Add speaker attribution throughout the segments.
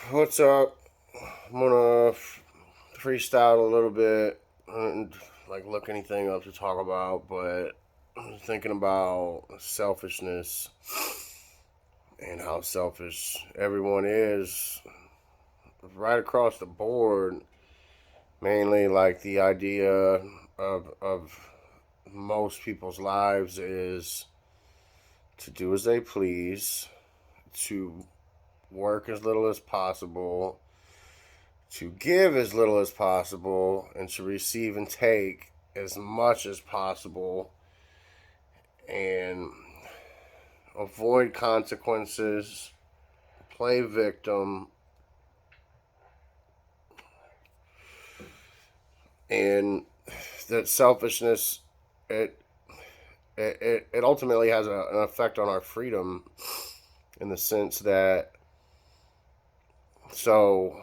Speaker 1: What's up? I'm gonna freestyle a little bit and look anything up to talk about, but I'm thinking about selfishness and how selfish everyone is right across the board. Mainly, like the idea of most people's lives is to do as they please, to work as little as possible, to give as little as possible, and to receive and take as much as possible, and avoid consequences, play victim, and that selfishness, it it ultimately has an effect on our freedom in the sense that, so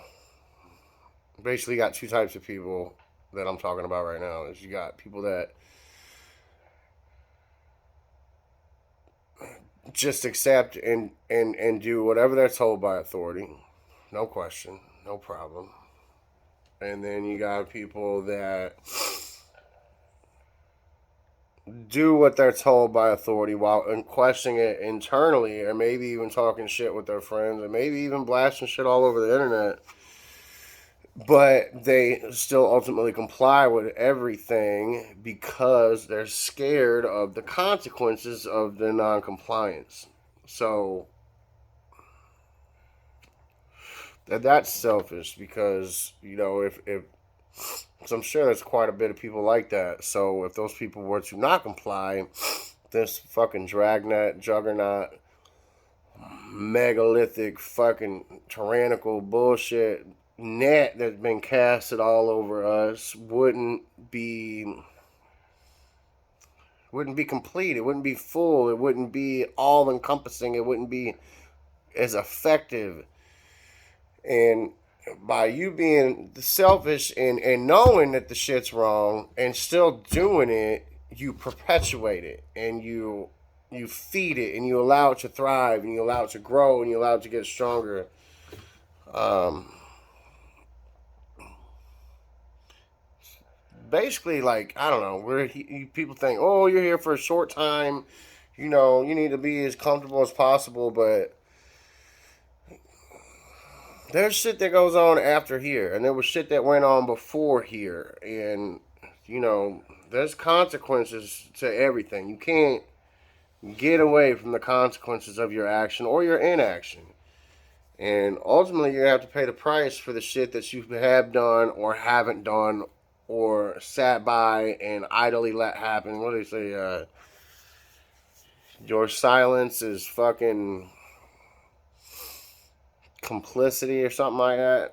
Speaker 1: basically you got two types of people that I'm talking about right now. Is you got people that just accept and do whatever they're told by authority, no question, no problem. And then you got people that do what they're told by authority while questioning it internally, or maybe even talking shit with their friends, or maybe even blasting shit all over the internet. But they still ultimately comply with everything because they're scared of the consequences of their non-compliance. So that's selfish because, if so I'm sure there's quite a bit of people like that. So if those people were to not comply, this fucking dragnet, juggernaut, megalithic, fucking tyrannical bullshit net that's been casted all over us wouldn't be complete. It wouldn't be full. It wouldn't be all encompassing. It wouldn't be as effective. And by you being selfish and knowing that the shit's wrong and still doing it, you perpetuate it and you feed it and you allow it to thrive and you allow it to grow and you allow it to get stronger. Um, Basically, like, I don't know, people think, oh, you're here for a short time, you need to be as comfortable as possible, but there's shit that goes on after here, and there was shit that went on before here, and there's consequences to everything. You can't get away from the consequences of your action or your inaction, and ultimately you have to pay the price for the shit that you have done or haven't done or sat by and idly let happen. What do they say? Your silence is fucking complicity or something like that.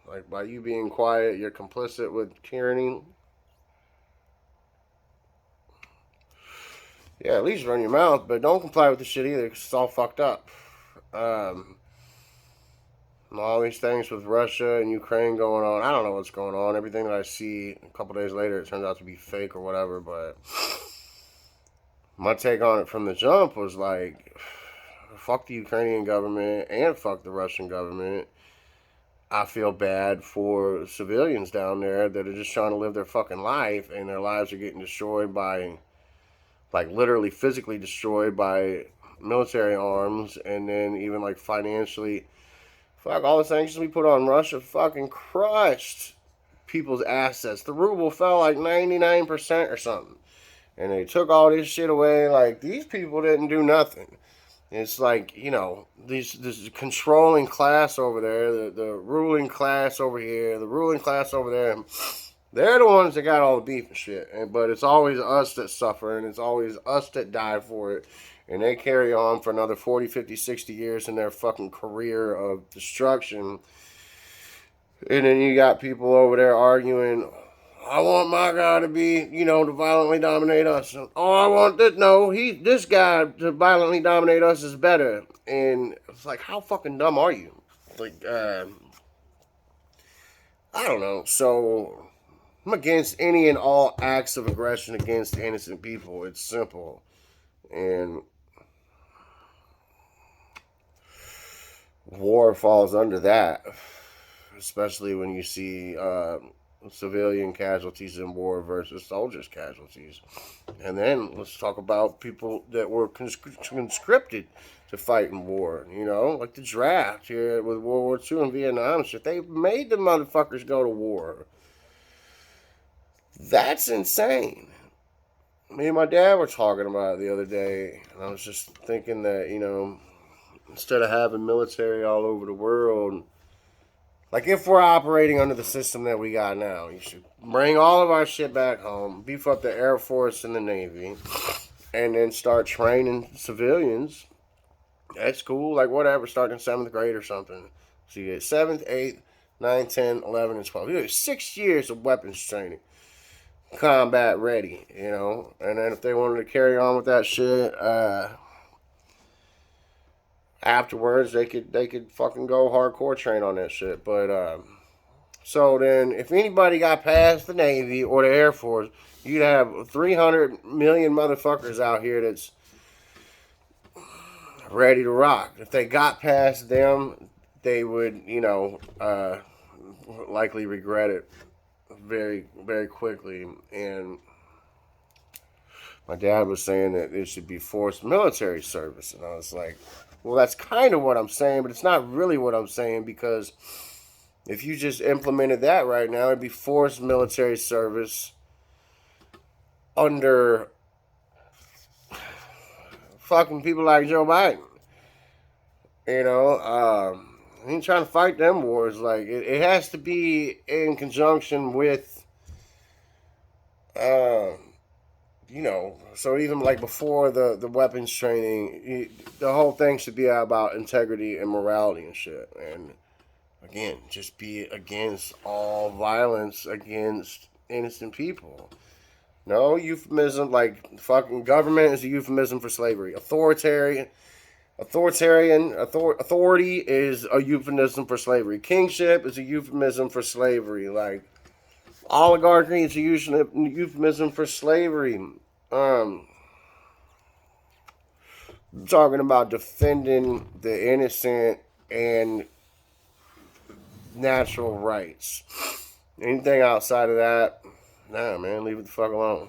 Speaker 1: Like, by you being quiet, you're complicit with tyranny. Yeah, at least run your mouth, but don't comply with the shit either, because it's all fucked up. Um, all these things with Russia and Ukraine going on, I don't know what's going on. Everything that I see a couple days later, it turns out to be fake or whatever, but my take on it from the jump was like, fuck the Ukrainian government and fuck the Russian government. I feel bad for civilians down there that are just trying to live their fucking life, and their lives are getting destroyed by, like, literally physically destroyed by military arms, and then even like financially. Fuck, all the sanctions we put on Russia fucking crushed people's assets. The ruble fell like 99% or something. And they took all this shit away. Like, these people didn't do nothing. It's like, this controlling class over there, the ruling class over here, the ruling class over there. They're the ones that got all the beef and shit. But it's always us that suffer, and it's always us that die for it. And they carry on for another 40, 50, 60 years in their fucking career of destruction. And then you got people over there arguing, I want my guy to be, to violently dominate us. Oh, I want this. No, this guy to violently dominate us is better. And it's like, how fucking dumb are you? Like, I don't know. So I'm against any and all acts of aggression against innocent people. It's simple. And war falls under that, especially when you see civilian casualties in war versus soldiers' casualties. And then let's talk about people that were conscripted to fight in war. You know, like the draft here with World War II and Vietnam shit. They made the motherfuckers go to war. That's insane. Me and my dad were talking about it the other day, and I was just thinking that, you know, instead of having military all over the world, like if we're operating under the system that we got now, you should bring all of our shit back home, beef up the Air Force and the Navy, and then start training civilians at school, like whatever, starting in 7th grade or something. So you get 7th, 8th, 9th, 10th, 11th, and 12th. You get 6 years of weapons training, combat ready, you know. And then if they wanted to carry on with that shit, afterwards they could fucking go hardcore train on that shit. But so then if anybody got past the Navy or the Air Force, you'd have 300 million motherfuckers out here that's ready to rock. If they got past them, they would, you know, likely regret it very, very quickly. And my dad was saying that it should be forced military service. And I was like, well, that's kind of what I'm saying, but it's not really what I'm saying, because if you just implemented that right now, it'd be forced military service under fucking people like Joe Biden. You know, he ain't trying to fight them wars. Like, it has to be in conjunction with, you know, so even like before the weapons training, the whole thing should be about integrity and morality and shit. And again, just be against all violence against innocent people. No euphemism, like fucking government is a euphemism for slavery. Authority is a euphemism for slavery. Kingship is a euphemism for slavery. Like, oligarchy is a euphemism for slavery. Talking about defending the innocent and natural rights. Anything outside of that, nah, man, leave it the fuck alone.